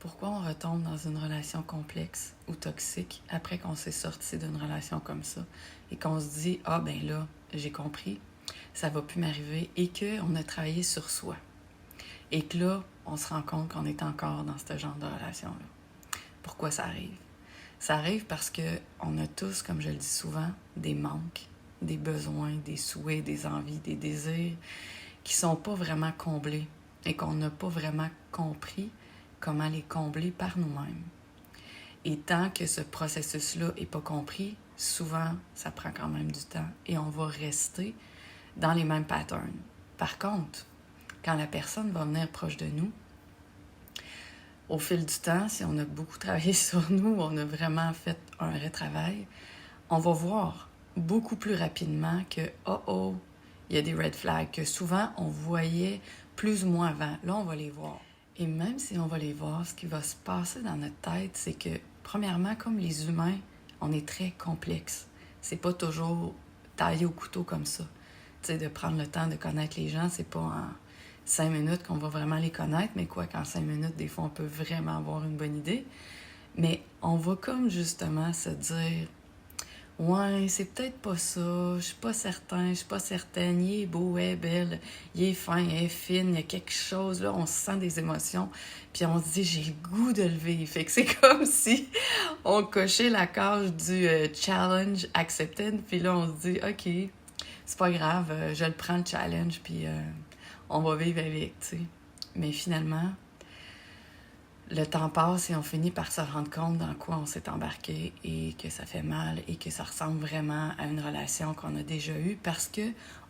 Pourquoi on retombe dans une relation complexe ou toxique après qu'on s'est sorti d'une relation comme ça et qu'on se dit « Ah ben là, j'ai compris, ça va plus m'arriver » et qu'on a travaillé sur soi. Et que là, on se rend compte qu'on est encore dans ce genre de relation-là. Pourquoi ça arrive? Ça arrive parce qu'on a tous, comme je le dis souvent, des manques, des besoins, des souhaits, des envies, des désirs qui sont pas vraiment comblés et qu'on n'a pas vraiment compris comment les combler par nous-mêmes. Et tant que ce processus-là n'est pas compris, souvent, ça prend quand même du temps et on va rester dans les mêmes patterns. Par contre, quand la personne va venir proche de nous, au fil du temps, si on a beaucoup travaillé sur nous, on a vraiment fait un vrai travail, on va voir beaucoup plus rapidement que oh, il y a des red flags que souvent on voyait plus ou moins avant. Là, on va les voir. Et même si on va les voir, ce qui va se passer dans notre tête, c'est que, premièrement, comme les humains, on est très complexe. C'est pas toujours taillé au couteau comme ça. Tu sais, de prendre le temps de connaître les gens, c'est pas en 5 minutes qu'on va vraiment les connaître, mais quoi qu'en 5 minutes, des fois, on peut vraiment avoir une bonne idée. Mais on va comme justement se dire « Ouais, c'est peut-être pas ça, je suis pas certain, je suis pas certaine, il est beau, elle est belle, il est fin, elle est fine, il y a quelque chose, là, on se sent des émotions, puis on se dit « J'ai le goût de le vivre ». Fait que c'est comme si on cochait la case du challenge accepted, puis là, on se dit « Ok, c'est pas grave, je le prends le challenge, puis on va vivre avec, tu sais. » Mais finalement, le temps passe et on finit par se rendre compte dans quoi on s'est embarqué et que ça fait mal et que ça ressemble vraiment à une relation qu'on a déjà eue parce que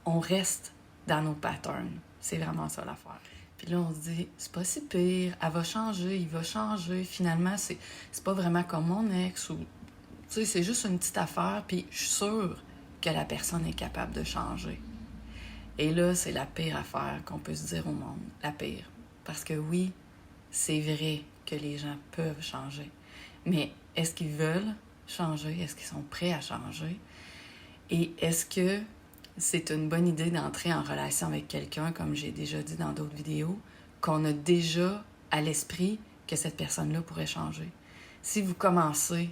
on reste dans nos patterns. C'est vraiment ça l'affaire. Puis là, on se dit, c'est pas si pire, elle va changer, il va changer. Finalement, c'est pas vraiment comme mon ex ou... Tu sais, c'est juste une petite affaire, puis je suis sûre que la personne est capable de changer. Et là, c'est la pire affaire qu'on peut se dire au monde. La pire. Parce que oui, c'est vrai que les gens peuvent changer. Mais est-ce qu'ils veulent changer? Est-ce qu'ils sont prêts à changer? Et est-ce que c'est une bonne idée d'entrer en relation avec quelqu'un, comme j'ai déjà dit dans d'autres vidéos, qu'on a déjà à l'esprit que cette personne-là pourrait changer? Si vous commencez,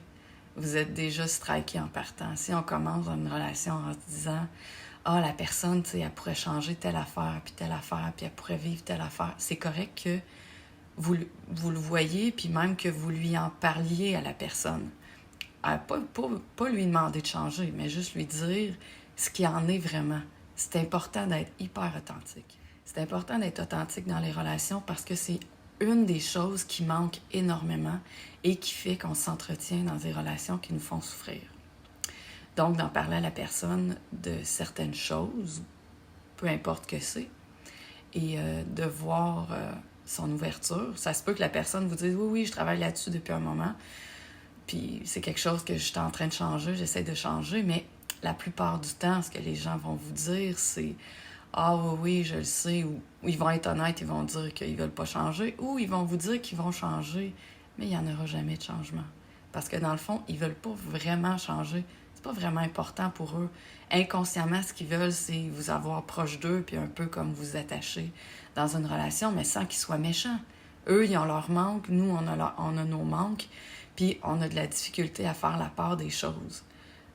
vous êtes déjà striké en partant. Si on commence dans une relation en se disant « Ah, la personne, tu sais, elle pourrait changer telle affaire, puis elle pourrait vivre telle affaire », c'est correct que vous le voyez, puis même que vous lui en parliez à la personne. Pas lui demander de changer, mais juste lui dire ce qui en est vraiment. C'est important d'être hyper authentique. C'est important d'être authentique dans les relations parce que c'est une des choses qui manque énormément et qui fait qu'on s'entretient dans des relations qui nous font souffrir. Donc, d'en parler à la personne de certaines choses, peu importe que c'est, et de voir son ouverture. Ça se peut que la personne vous dise « Oui, je travaille là-dessus depuis un moment, puis c'est quelque chose que je suis en train de changer, j'essaie de changer », mais la plupart du temps, ce que les gens vont vous dire, c'est « Ah oui, je le sais », ou ils vont être honnêtes, ils vont dire qu'ils veulent pas changer, ou ils vont vous dire qu'ils vont changer, mais il n'y en aura jamais de changement. Parce que dans le fond, ils veulent pas vraiment changer. C'est pas vraiment important pour eux. Inconsciemment, ce qu'ils veulent, c'est vous avoir proche d'eux, puis un peu comme vous attacher dans une relation, mais sans qu'ils soient méchants. Eux, ils ont leurs manques, nous, on a nos manques, puis on a de la difficulté à faire la part des choses.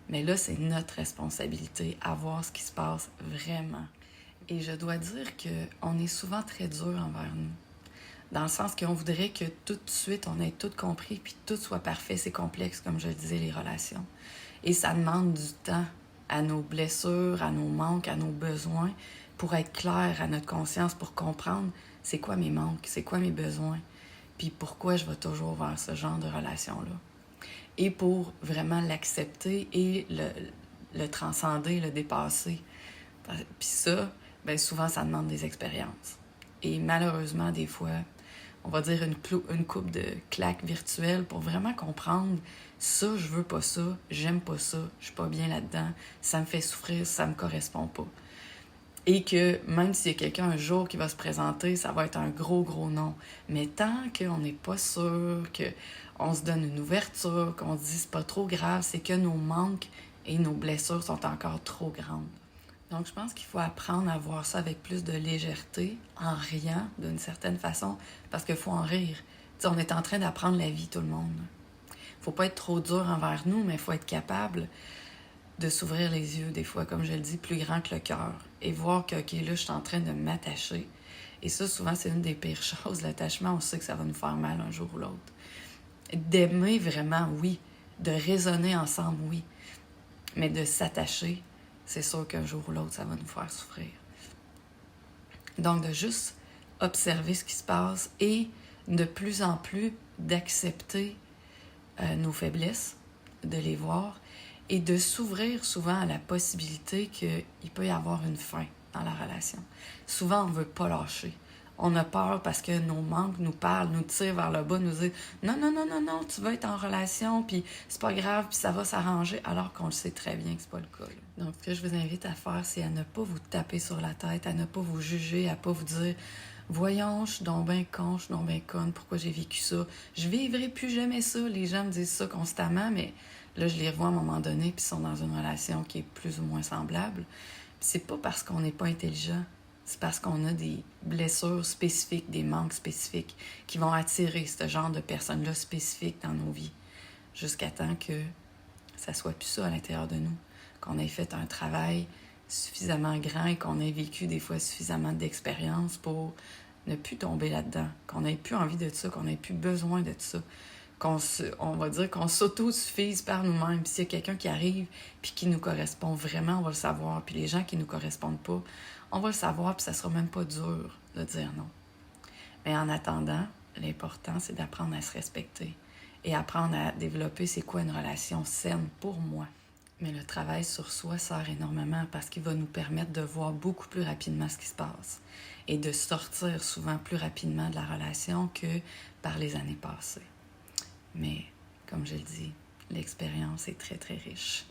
Mais là, c'est notre responsabilité à voir ce qui se passe vraiment. Et je dois dire qu'on est souvent très dur envers nous. Dans le sens qu'on voudrait que tout de suite, on ait tout compris, puis tout soit parfait. C'est complexe, comme je le disais, les relations. Et ça demande du temps à nos blessures, à nos manques, à nos besoins, pour être clair à notre conscience, pour comprendre c'est quoi mes manques, c'est quoi mes besoins, puis pourquoi je vais toujours vers ce genre de relation-là. Et pour vraiment l'accepter et le transcender, le dépasser. Puis ça, bien souvent, ça demande des expériences. Et malheureusement, des fois, on va dire une coupe de claques virtuelles pour vraiment comprendre ça, je veux pas ça, j'aime pas ça, je suis pas bien là-dedans, ça me fait souffrir, ça me correspond pas. Et que même s'il y a quelqu'un un jour qui va se présenter, ça va être un gros non. Mais tant qu'on n'est pas sûr, qu'on se donne une ouverture, qu'on se dit c'est pas trop grave, c'est que nos manques et nos blessures sont encore trop grandes. Donc, je pense qu'il faut apprendre à voir ça avec plus de légèreté, en riant d'une certaine façon, parce qu'il faut en rire. T'sais, on est en train d'apprendre la vie, tout le monde. Faut pas être trop dur envers nous, mais il faut être capable de s'ouvrir les yeux, des fois, comme je le dis, plus grand que le cœur. Et voir que, OK, là, je suis en train de m'attacher. Et ça, souvent, c'est une des pires choses. L'attachement, on sait que ça va nous faire mal un jour ou l'autre. D'aimer vraiment, oui. De raisonner ensemble, oui. Mais de s'attacher, c'est sûr qu'un jour ou l'autre, ça va nous faire souffrir. Donc, de juste observer ce qui se passe et de plus en plus d'accepter nos faiblesses, de les voir et de s'ouvrir souvent à la possibilité qu'il peut y avoir une fin dans la relation. Souvent, on ne veut pas lâcher. On a peur parce que nos manques nous parlent, nous tirent vers le bas, nous disent « Non, non, non, non, non, tu vas être en relation, puis c'est pas grave, puis ça va s'arranger », alors qu'on le sait très bien que c'est pas le cas. Donc, ce que je vous invite à faire, c'est à ne pas vous taper sur la tête, à ne pas vous juger, à pas vous dire « Voyons, je suis donc bien con, je suis donc bien conne, pourquoi j'ai vécu ça? Je vivrai plus jamais ça. » Les gens me disent ça constamment, mais là, je les revois à un moment donné, puis ils sont dans une relation qui est plus ou moins semblable. Puis c'est pas parce qu'on n'est pas intelligent. C'est parce qu'on a des blessures spécifiques, des manques spécifiques qui vont attirer ce genre de personnes-là spécifiques dans nos vies jusqu'à temps que ça soit plus ça à l'intérieur de nous, qu'on ait fait un travail suffisamment grand et qu'on ait vécu des fois suffisamment d'expérience pour ne plus tomber là-dedans, qu'on n'ait plus envie de ça, qu'on n'ait plus besoin de ça, on va dire qu'on s'auto-suffise par nous-mêmes. Puis s'il y a quelqu'un qui arrive puis qui nous correspond vraiment, on va le savoir. Puis les gens qui nous correspondent pas, on va le savoir, puis ça sera même pas dur de dire non. Mais en attendant, l'important, c'est d'apprendre à se respecter et apprendre à développer c'est quoi une relation saine pour moi. Mais le travail sur soi sert énormément parce qu'il va nous permettre de voir beaucoup plus rapidement ce qui se passe et de sortir souvent plus rapidement de la relation que par les années passées. Mais, comme je le dis, l'expérience est très, très riche.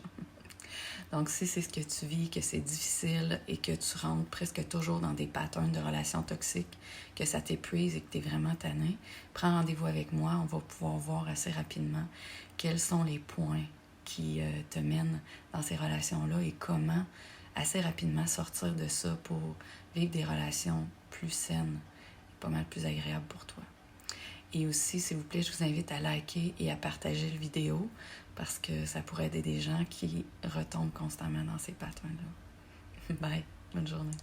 Donc, si c'est ce que tu vis, que c'est difficile et que tu rentres presque toujours dans des patterns de relations toxiques, que ça t'épuise et que tu es vraiment tanné, prends rendez-vous avec moi. On va pouvoir voir assez rapidement quels sont les points qui te mènent dans ces relations-là et comment assez rapidement sortir de ça pour vivre des relations plus saines et pas mal plus agréables pour toi. Et aussi, s'il vous plaît, je vous invite à liker et à partager la vidéo parce que ça pourrait aider des gens qui retombent constamment dans ces patterns-là. Bye, bonne journée.